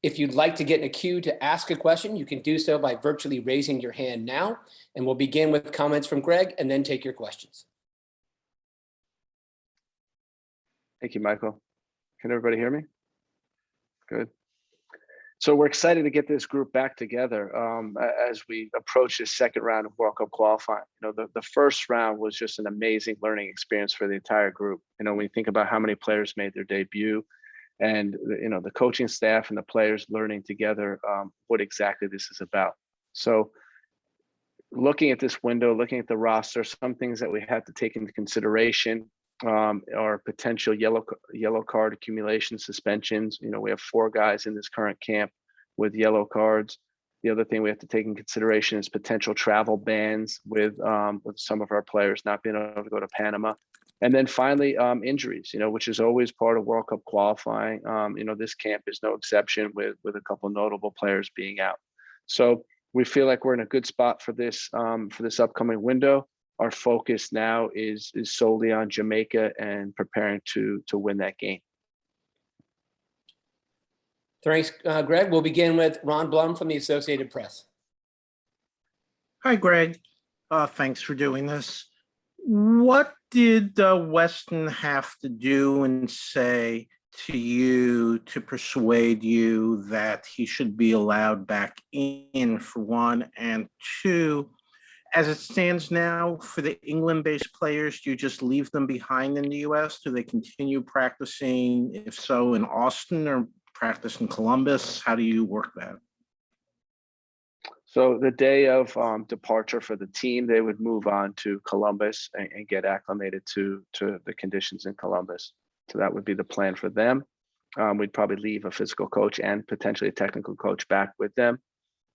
If you'd like to get in a queue to ask a question, you can do so by virtually raising your hand now, and we'll begin with comments from Gregg and then take your questions. Thank you, Michael. Can everybody hear me? Good. So we're excited to get this group back together as we approach this second round of World Cup qualifying. The first round was just an amazing learning experience for the entire group. When you think about how many players made their debut, and the coaching staff and the players learning together what exactly this is about. So looking at this window, looking at the roster, some things that we have to take into consideration are potential yellow card accumulation, suspensions. We have 4 guys in this current camp with yellow cards. The other thing we have to take in consideration is potential travel bans with some of our players not being able to go to Panama. And then finally, injuries, which is always part of World Cup qualifying. This camp is no exception with a couple of notable players being out. So we feel like we're in a good spot for this upcoming window. Our focus now is solely on Jamaica and preparing to win that game. Thanks, Gregg. We'll begin with Ron Blum from the Associated Press. Hi, Gregg. Thanks for doing this. What did Weston have to do and say to you to persuade you that he should be allowed back in, for one? And two, as it stands now, for the England-based players, do you just leave them behind in the U.S.? Do they continue practicing, if so, in Austin or practice in Columbus? How do you work that? So the day of departure for the team, they would move on to Columbus and get acclimated to the conditions in Columbus. So that would be the plan for them. We'd probably leave a physical coach and potentially a technical coach back with them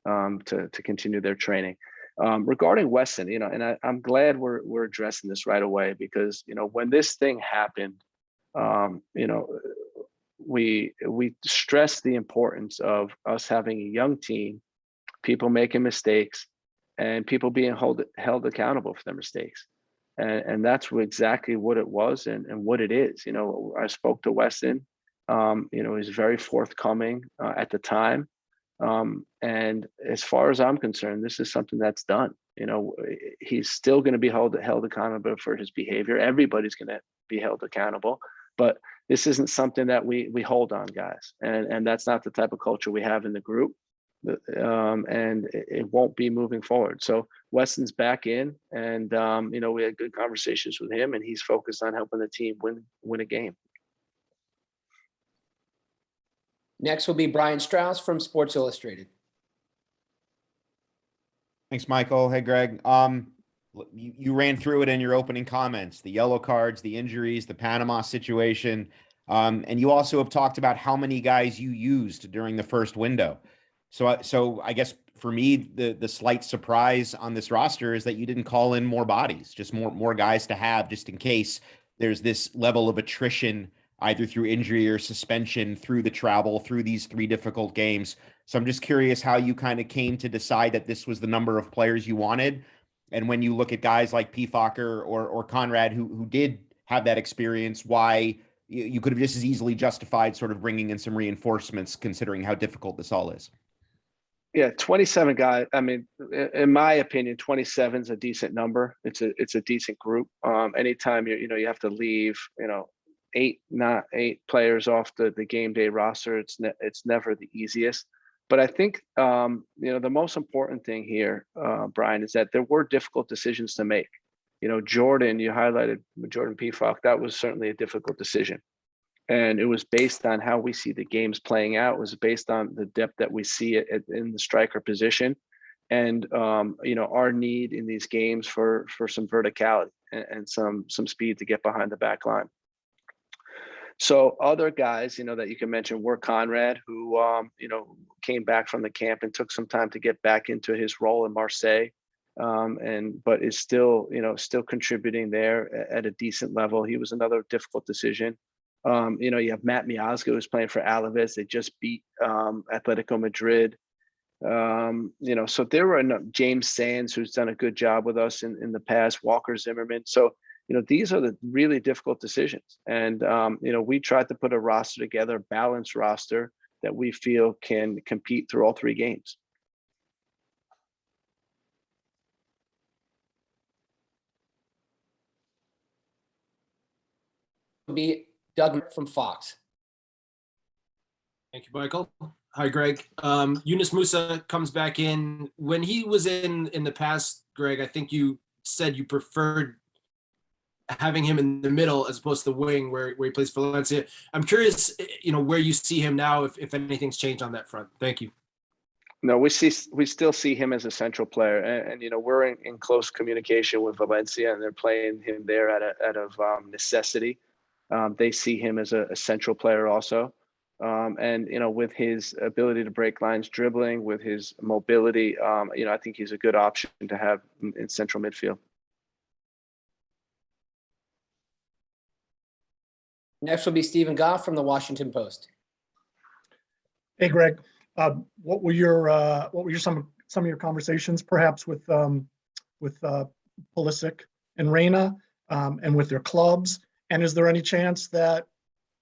to continue their training. Regarding Weston, and I'm glad we're addressing this right away, because when this thing happened, we stressed the importance of us having a young team, people making mistakes, and people being held accountable for their mistakes. And that's exactly what it was and what it is. I spoke to Weston. He's very forthcoming at the time. And as far as I'm concerned, this is something that's done. He's still going to be held accountable for his behavior. Everybody's going to be held accountable, but this isn't something that we hold on, guys. And that's not the type of culture we have in the group. And it won't be moving forward. So Weston's back in, and we had good conversations with him, and he's focused on helping the team win a game. Next will be Brian Strauss from Sports Illustrated. Thanks, Michael. Hey, Gregg. You ran through it in your opening comments, the yellow cards, the injuries, the Panama situation. And you also have talked about how many guys you used during the first window. So I guess for me, the slight surprise on this roster is that you didn't call in more bodies, just more guys to have, just in case there's this level of attrition, either through injury or suspension, through the travel, through these 3 difficult games. So I'm just curious how you kind of came to decide that this was the number of players you wanted. And when you look at guys like Piefacher or Conrad, who did have that experience, why you could have just as easily justified sort of bringing in some reinforcements, considering how difficult this all is. Yeah, 27 guys. I mean, in my opinion, 27 is a decent number. It's a decent group. Anytime you have to leave, 8 players off the game day roster, it's never the easiest. But I think the most important thing here, Brian, is that there were difficult decisions to make. Jordan, you highlighted Jordan Piefacher. That was certainly a difficult decision. And it was based on how we see the games playing out. It was based on the depth that we see in the striker position, and our need in these games for some verticality and some speed to get behind the back line. So other guys, that you can mention were Conrad, who came back from the camp and took some time to get back into his role in Marseille, but is still contributing there at a decent level. He was another difficult decision. You have Matt Miazga, who's playing for Alaves. They just beat Atletico Madrid. So there were James Sands, who's done a good job with us in the past, Walker Zimmerman. So, these are the really difficult decisions. And, we tried to put a roster together, a balanced roster that we feel can compete through all 3 games. Be Doug from Fox. Thank you, Michael. Hi, Greg. Yunus Musa comes back in. When he was in the past, Greg, I think you said you preferred having him in the middle as opposed to the wing where he plays for Valencia. I'm curious, where you see him now, if anything's changed on that front. Thank you. No, we still see him as a central player, and we're in close communication with Valencia, and they're playing him there out of necessity. They see him as a central player also. And with his ability to break lines dribbling, with his mobility, I think he's a good option to have in central midfield. Next will be Stephen Goff from the Washington Post. Hey, Greg. What were some of your conversations, perhaps with Pulisic and Reyna, and with their clubs? And is there any chance that,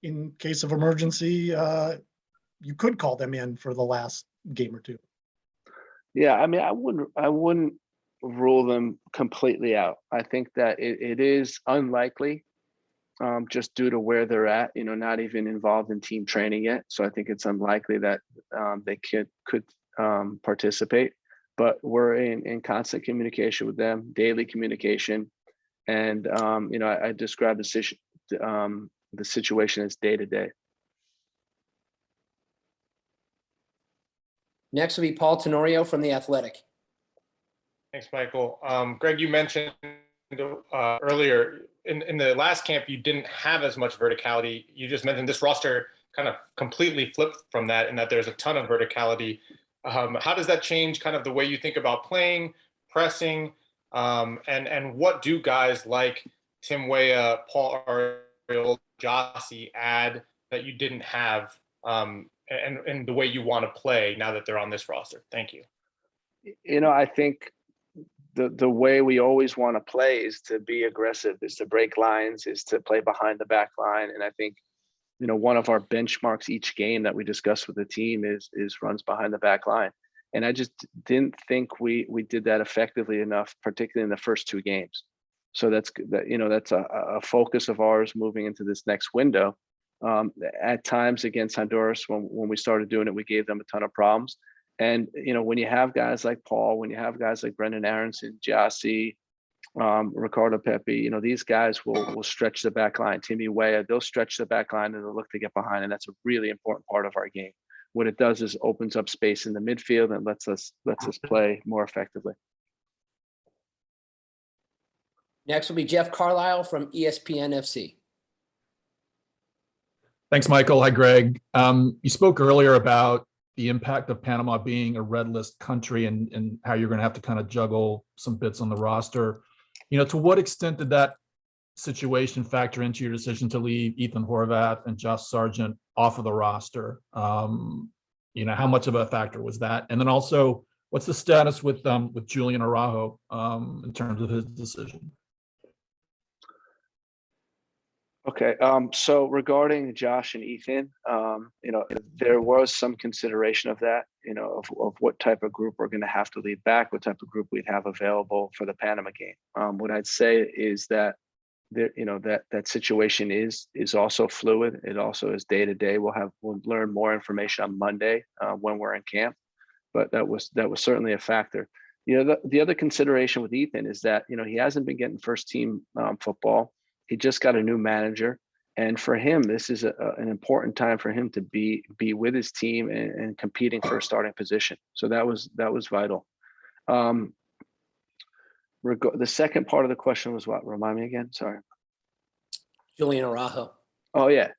in case of emergency, you could call them in for the last game or two? Yeah, I mean, I wouldn't rule them completely out. I think that it is unlikely, just due to where they're at, not even involved in team training yet. So I think it's unlikely that they could participate. But we're in constant communication with them, daily communication, and I describe the situation as day to day. Next will be Paul Tenorio from The Athletic. Thanks, Michael. Greg, you mentioned earlier in the last camp, you didn't have as much verticality. You just mentioned this roster kind of completely flipped from that, and that there's a ton of verticality. How does that change kind of the way you think about playing, pressing, and what do guys like Tim Weah, Paul Ariel, Jossie add that you didn't have, and the way you want to play now that they're on this roster? Thank you. I think the way we always want to play is to be aggressive, is to break lines, is to play behind the back line. And I think, one of our benchmarks each game that we discuss with the team is runs behind the back line. And I just didn't think we did that effectively enough, particularly in the first 2 games. So that's a focus of ours moving into this next window. At times against Honduras, when we started doing it, we gave them a ton of problems. And, when you have guys like Paul, when you have guys like Brendan Aronson, Jossie, Ricardo Pepi, these guys will stretch the back line. Timmy Weah, they'll stretch the back line and they'll look to get behind. And that's a really important part of our game. What it does is opens up space in the midfield and lets us play more effectively. Next will be Jeff Carlisle from ESPN FC. Thanks, Michael. Hi, Greg. You spoke earlier about the impact of Panama being a red list country and how you're going to have to kind of juggle some bits on the roster. To what extent did that situation factor into your decision to leave Ethan Horvath and Josh Sargent off of the roster? How much of a factor was that? And then also, what's the status with Julian Araujo in terms of his decision? Okay, so regarding Josh and Ethan, there was some consideration of that, of what type of group we're going to have to lead back, what type of group we'd have available for the Panama game. What I'd say is that that situation is also fluid. It also is day to day. We'll learn more information on Monday when we're in camp, but that was certainly a factor. The other consideration with Ethan is that he hasn't been getting first team football. He just got a new manager, and for him, this is an important time for him to be with his team and competing for a starting position. So that was vital. The second part of the question was what? Remind me again. Sorry. Julian Araujo. Oh yeah.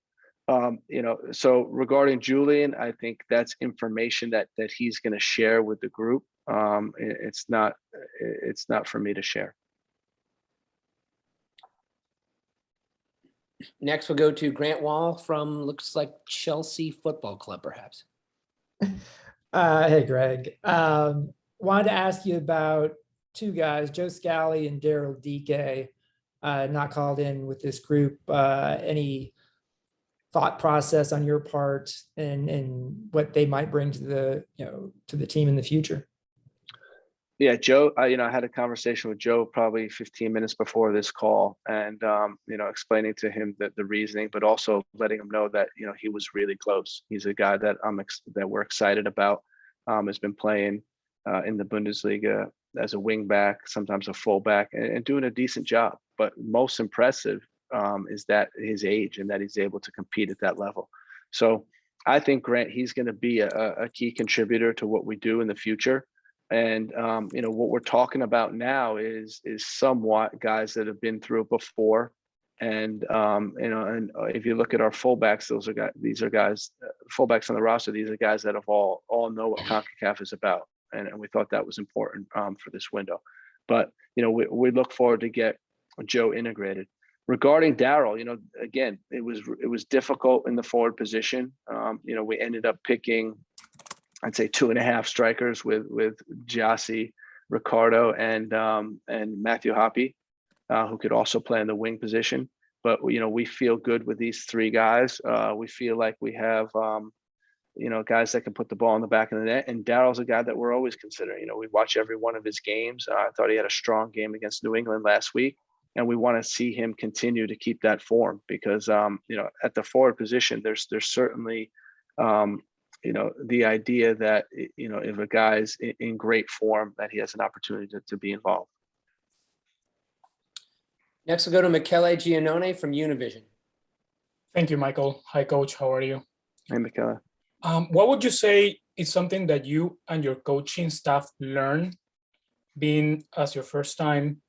So regarding Julian, I think that's information that he's going to share with the group. It's not for me to share. Next, we'll go to Grant Wall from, looks like Chelsea Football Club, perhaps. Hey, Greg. Wanted to ask you about 2 guys, Joe Scally and Daryl Decay, not called in with this group. Any thought process on your part and what they might bring to the, to the team in the future. Yeah, Joe, I had a conversation with Joe probably 15 minutes before this call, and explaining to him the reasoning, but also letting him know that he was really close. He's a guy that that we're excited about. Has been playing in the Bundesliga as a wing back, sometimes a fullback, and doing a decent job. But most impressive is that his age and that he's able to compete at that level. So I think Grant, he's going to be a key contributor to what we do in the future. And what we're talking about now is somewhat guys that have been through it before. And and if you look at our fullbacks, these are guys fullbacks on the roster. These are guys that have all know what CONCACAF is about, and we thought that was important for this window. But we look forward to get Joe integrated. Regarding Daryl, again, it was difficult in the forward position. We ended up picking, I'd say, 2.5 strikers with Jassy, Ricardo, and Matthew Hoppe, who could also play in the wing position. But we feel good with these 3 guys. We feel like we have guys that can put the ball in the back of the net. And Daryl's a guy that we're always considering. We watch every one of his games. I thought he had a strong game against New England last week, and we want to see him continue to keep that form because at the forward position, there's certainly the idea that if a guy's in great form, that he has an opportunity to be involved. Next, we'll go to Michele Giannone from Univision. Thank you, Michael. Hi, Coach. How are you? Hey, Michele. What would you say is something that you and your coaching staff learned being as your first time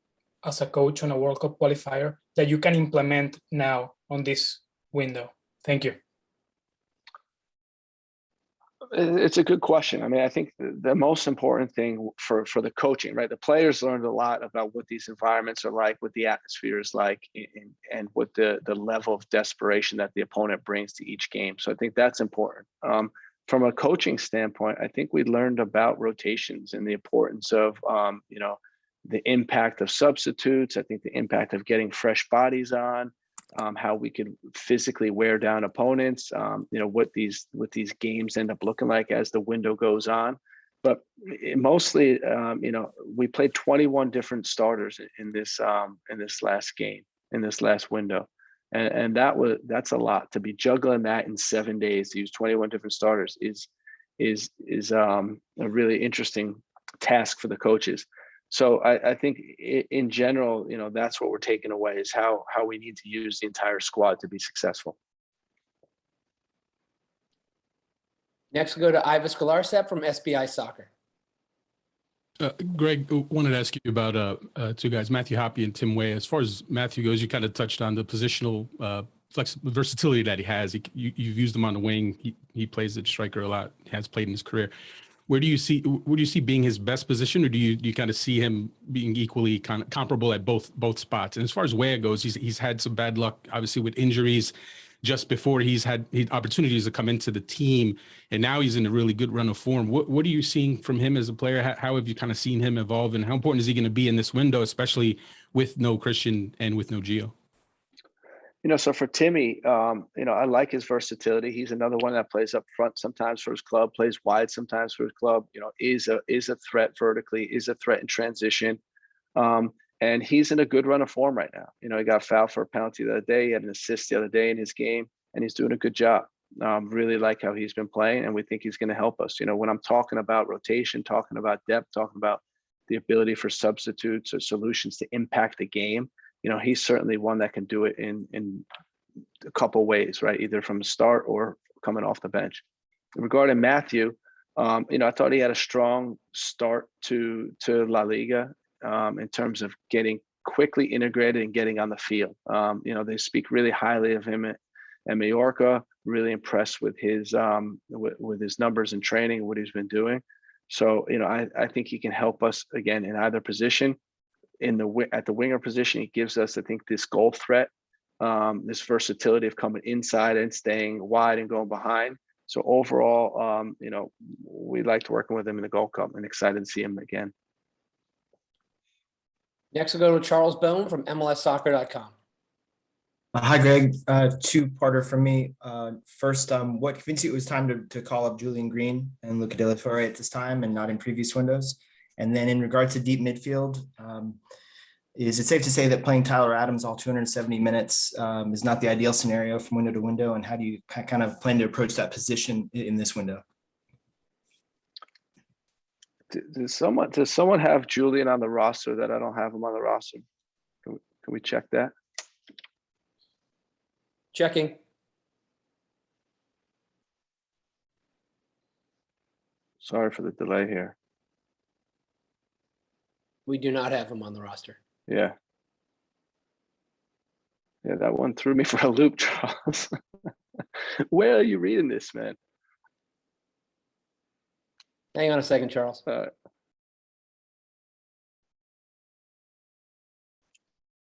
as a coach on a World Cup qualifier that you can implement now on this window? Thank you. It's a good question. I mean, I think the most important thing for the coaching, right? The players learned a lot about what these environments are like, what the atmosphere is like, and what the level of desperation that the opponent brings to each game. So I think that's important. From a coaching standpoint, I think we learned about rotations and the importance of, the impact of substitutes. I think the impact of getting fresh bodies on. How we could physically wear down opponents, what these games end up looking like as the window goes on. But mostly, we played 21 different starters in this last game, in this last window, and that's a lot to be juggling that in 7 days. To use 21 different starters is a really interesting task for the coaches. So I think in general, that's what we're taking away is how we need to use the entire squad to be successful. Next, we'll go to Ivis Galarcep from SBI Soccer. Greg, wanted to ask you about 2 guys, Matthew Hoppe and Tim Weah. As far as Matthew goes, you kind of touched on the positional versatility that he has. You've used him on the wing. He plays at striker a lot. He has played in his career. Where do you see being his best position, or do you kind of see him being equally kind of comparable at both spots? And as far as Weah goes, he's had some bad luck, obviously, with injuries just before he's had opportunities to come into the team, and now he's in a really good run of form. What are you seeing from him as a player? How have you kind of seen him evolve, and how important is he going to be in this window, especially with no Christian and with no Gio? So for Timmy, I like his versatility. He's another one that plays up front sometimes for his club, plays wide sometimes for his club, is a threat vertically, is a threat in transition. And he's in a good run of form right now. He got fouled for a penalty the other day. He had an assist the other day in his game, and he's doing a good job. Really like how he's been playing, and we think he's going to help us. When I'm talking about rotation, talking about depth, talking about the ability for substitutes or solutions to impact the game, he's certainly one that can do it in a couple ways, right? Either from the start or coming off the bench. Regarding Matthew, I thought he had a strong start to La Liga in terms of getting quickly integrated and getting on the field. They speak really highly of him at Mallorca, really impressed with his numbers in training, what he's been doing. So, I think he can help us again in either position. At the winger position, he gives us, I think, this goal threat, this versatility of coming inside and staying wide and going behind. So overall, we liked working with him in the Gold Cup and excited to see him again. Next, we'll go to Charles Bone from MLSsoccer.com. Hi, Greg. Two-parter from me. First, what convinced you it was time to call up Julian Green and Luca De La Torre at this time and not in previous windows? And then in regard to deep midfield, is it safe to say that playing Tyler Adams all 270 minutes is not the ideal scenario from window to window? And how do you kind of plan to approach that position in this window? Does someone have Julian on the roster that I don't have him on the roster? Can we check that? Checking. Sorry for the delay here. We do not have him on the roster. Yeah. Yeah, that one threw me for a loop, Charles. Where are you reading this, man? Hang on a second, Charles.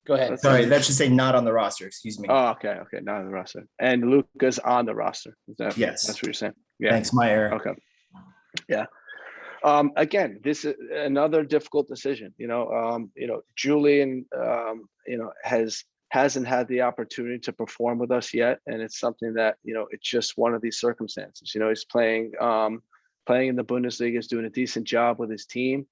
Go ahead. Sorry, that should say not on the roster. Excuse me. Oh, okay, not on the roster. And Luca's on the roster. Yes. That's what you're saying. Yeah. Thanks, my error. Okay. Yeah. Again, this is another difficult decision. Julian, hasn't had the opportunity to perform with us yet, and it's something that it's just one of these circumstances. He's playing in the Bundesliga, is doing a decent job with his team.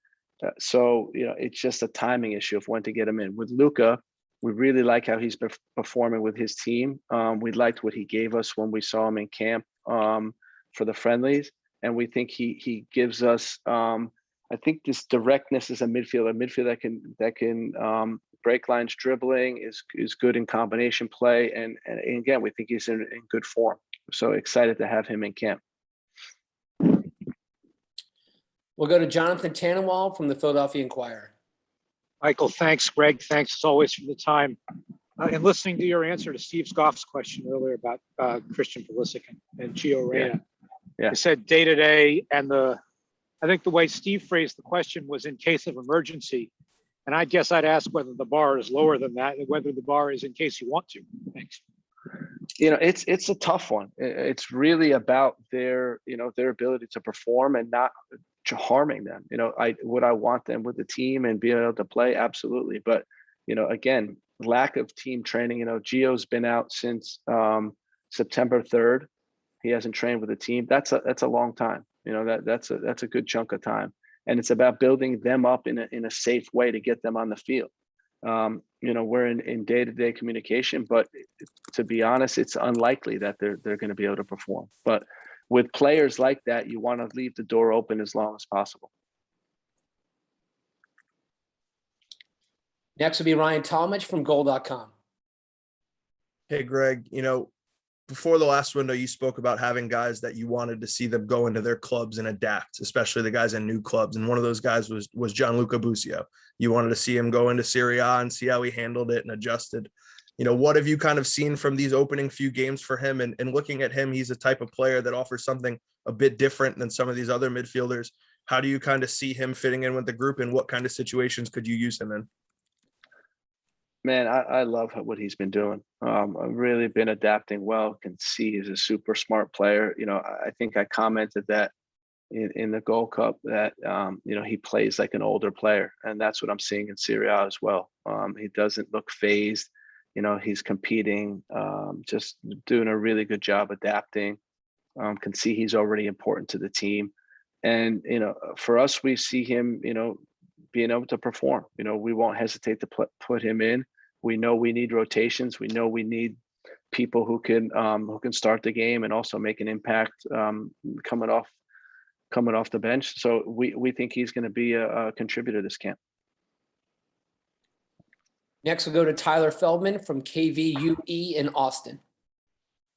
So it's just a timing issue of when to get him in. With Luca, we really like how he's performing with his team. We liked what he gave us when we saw him in camp for the friendlies. And we think he gives us, I think, this directness as a midfielder that can break lines, dribbling, is good in combination play, and again, we think he's in good form. So excited to have him in camp. We'll go to Jonathan Tannenwall from the Philadelphia Inquirer. Michael, thanks. Greg, thanks as always for the time. And listening to your answer to Steve Goff's question earlier about Christian Pulisic and Gio Reyna. Yeah. You said day-to-day, and I think the way Steve phrased the question was in case of emergency. And I guess I'd ask whether the bar is lower than that and whether the bar is in case you want to. Thanks. It's a tough one. It's really about their ability to perform and not harming them. Would I want them with the team and being able to play? Absolutely. But, again, lack of team training. Gio's been out since September 3rd. He hasn't trained with the team. That's a long time. That's a good chunk of time. And it's about building them up in a safe way to get them on the field. We're in day-to-day communication, but to be honest, it's unlikely that they're going to be able to perform. But with players like that, you want to leave the door open as long as possible. Next will be Ryan Talmadge from Goal.com. Hey, Greg, before the last window, you spoke about having guys that you wanted to see them go into their clubs and adapt, especially the guys in new clubs. And one of those guys was John Lucabusio. You wanted to see him go into Serie A and see how he handled it and adjusted. What have you kind of seen from these opening few games for him? And looking at him, he's a type of player that offers something a bit different than some of these other midfielders. How do you kind of see him fitting in with the group, and what kind of situations could you use him in? Man, I love what he's been doing. I've really been adapting well. Can see he's a super smart player. I think I commented that in the Gold Cup that, he plays like an older player. And that's what I'm seeing in Serie A as well. He doesn't look phased. He's competing, just doing a really good job adapting. Can see he's already important to the team. And, for us, we see him, being able to perform. We won't hesitate to put him in. We know we need rotations. We know we need people who can start the game and also make an impact coming off the bench. So we think he's going to be a contributor this camp. Next, we'll go to Tyler Feldman from KVUE in Austin.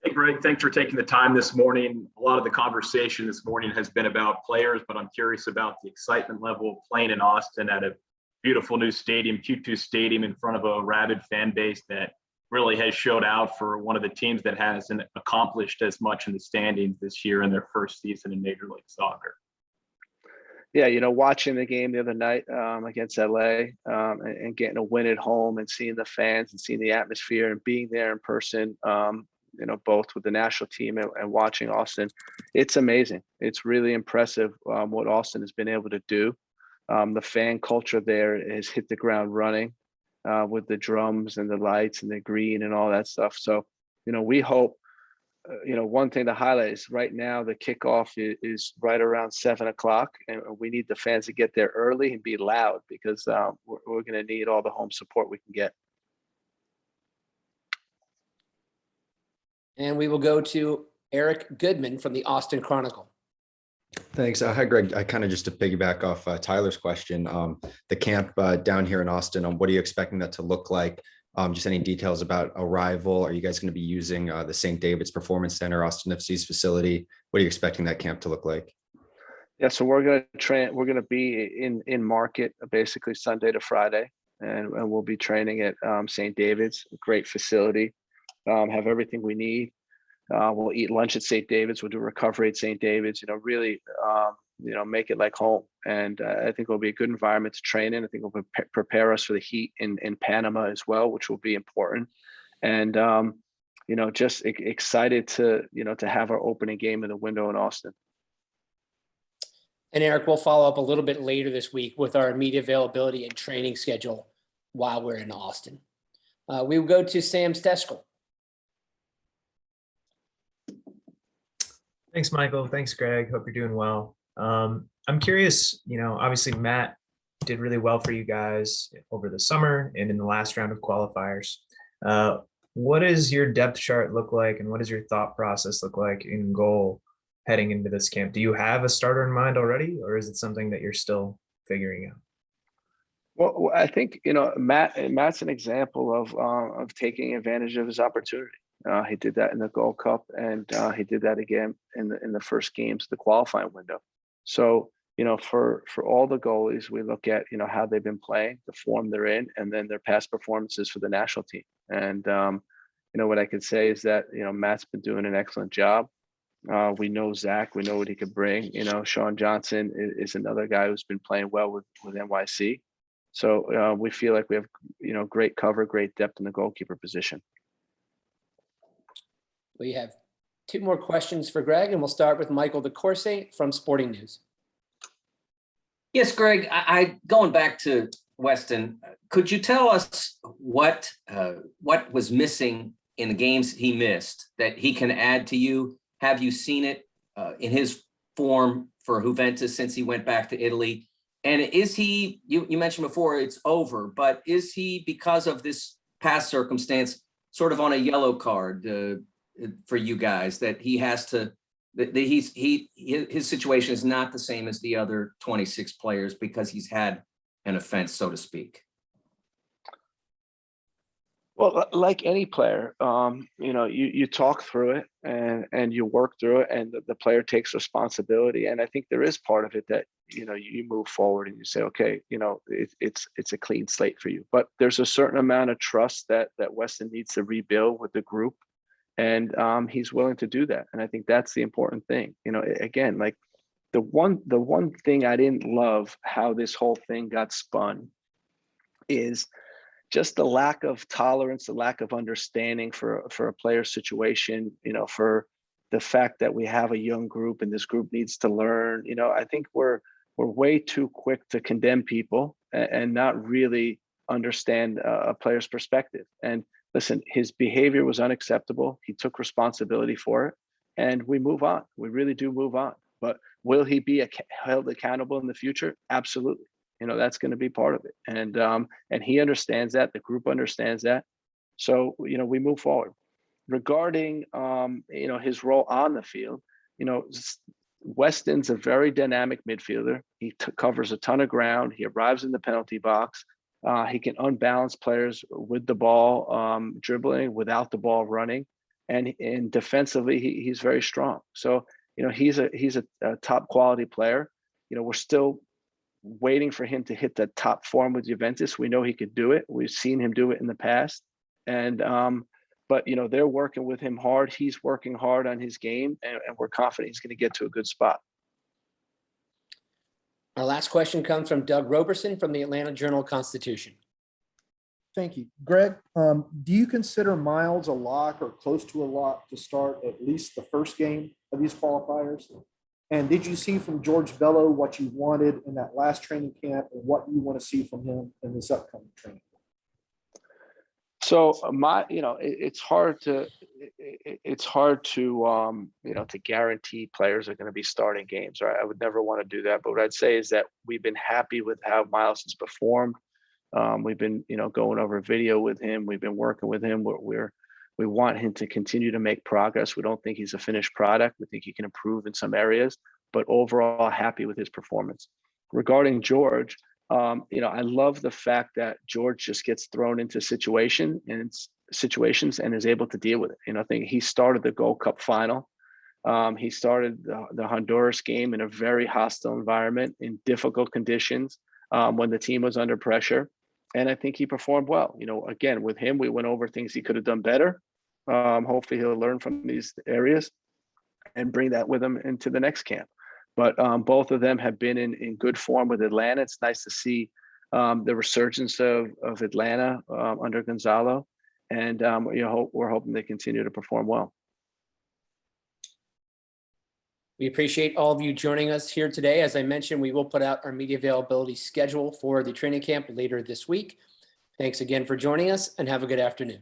Hey, Greg, thanks for taking the time this morning. A lot of the conversation this morning has been about players, but I'm curious about the excitement level of playing in Austin at a beautiful new stadium, Q2 Stadium, in front of a rabid fan base that really has showed out for one of the teams that hasn't accomplished as much in the standings this year in their first season in Major League Soccer. Yeah, watching the game the other night against LA and getting a win at home and seeing the fans and seeing the atmosphere and being there in person, both with the national team and watching Austin, it's amazing. It's really impressive what Austin has been able to do. The fan culture there has hit the ground running. with the drums and the lights and the green and all that stuff. So, we hope, one thing to highlight is right now the kickoff is right around 7 o'clock, and we need the fans to get there early and be loud because we're going to need all the home support we can get. And we will go to Eric Goodman from the Austin Chronicle. Thanks. Hi, Greg. I kind of just to piggyback off Tyler's question, the camp down here in Austin, what are you expecting that to look like? Just any details about arrival? Are you guys going to be using the St. David's Performance Center, Austin FC's facility? What are you expecting that camp to look like? Yeah, so we're going to train. We're going to be in market basically Sunday to Friday, and we'll be training at St. David's, a great facility. Have everything we need. We'll eat lunch at St. David's. We'll do recovery at St. David's. Really, make it like home. And I think it'll be a good environment to train in. I think it'll prepare us for the heat in Panama as well, which will be important. And just excited to have our opening game in the window in Austin. And Eric, we'll follow up a little bit later this week with our immediate availability and training schedule while we're in Austin. We will go to Sam Steskel. Thanks, Michael. Thanks, Greg. Hope you're doing well. I'm curious, obviously Matt did really well for you guys over the summer and in the last round of qualifiers. What does your depth chart look like, and what does your thought process look like in goal heading into this camp? Do you have a starter in mind already, or is it something that you're still figuring out? Well, I think, Matt's an example of taking advantage of his opportunity. He did that in the Gold Cup, and he did that again in the first games of the qualifying window. So, for all the goalies, we look at, how they've been playing, the form they're in, and then their past performances for the national team. And, what I could say is that, Matt's been doing an excellent job. We know Zach, we know what he could bring. Sean Johnson is another guy who's been playing well with NYC. So we feel like we have, great cover, great depth in the goalkeeper position. We have two more questions for Greg, and we'll start with Michael DeCourcy from Sporting News. Yes, Greg, I going back to Weston, could you tell us what was missing in the games he missed that he can add to you? Have you seen it in his form for Juventus since he went back to Italy? And is he, you mentioned before it's over, but is he, because of this past circumstance, sort of on a yellow card for you guys, that he has to, that his situation is not the same as the other 26 players because he's had an offense, so to speak? Well, like any player, you talk through it and you work through it, and the player takes responsibility. And I think there is part of it that, you move forward and you say, okay, it's a clean slate for you. But there's a certain amount of trust that Weston needs to rebuild with the group. And he's willing to do that. And I think that's the important thing. Again, like the one thing I didn't love how this whole thing got spun is just the lack of tolerance, the lack of understanding for a player's situation, for the fact that we have a young group and this group needs to learn. I think we're way too quick to condemn people and not really understand a player's perspective. And listen, his behavior was unacceptable. He took responsibility for it, and we move on. We really do move on. But will he be held accountable in the future? Absolutely. That's going to be part of it. And he understands that. The group understands that. So, we move forward. Regarding, his role on the field, Weston's a very dynamic midfielder. He covers a ton of ground. He arrives in the penalty box. He can unbalance players with the ball, dribbling, without the ball running, and defensively he's very strong. So he's a top quality player. We're still waiting for him to hit the top form with Juventus. We know he could do it. We've seen him do it in the past, and but they're working with him hard. He's working hard on his game, and we're confident he's going to get to a good spot. Our last question comes from Doug Roberson from the Atlanta Journal-Constitution. Thank you. Greg, do you consider Miles a lock or close to a lock to start at least the first game of these qualifiers? And did you see from George Bello what you wanted in that last training camp and what you want to see from him in this upcoming training? So it's hard to to guarantee players are going to be starting games, right? I would never want to do that. But what I'd say is that we've been happy with how Miles has performed. We've been, going over video with him. We've been working with him. We want him to continue to make progress. We don't think he's a finished product. We think he can improve in some areas, but overall happy with his performance. Regarding George, I love the fact that George just gets thrown into situations and is able to deal with it. I think he started the Gold Cup final. He started the Honduras game in a very hostile environment in difficult conditions when the team was under pressure. And I think he performed well. Again, with him, we went over things he could have done better. Hopefully he'll learn from these areas and bring that with him into the next camp. But both of them have been in good form with Atlanta. It's nice to see the resurgence of Atlanta under Gonzalo. And we're hoping they continue to perform well. We appreciate all of you joining us here today. As I mentioned, we will put out our media availability schedule for the training camp later this week. Thanks again for joining us and have a good afternoon.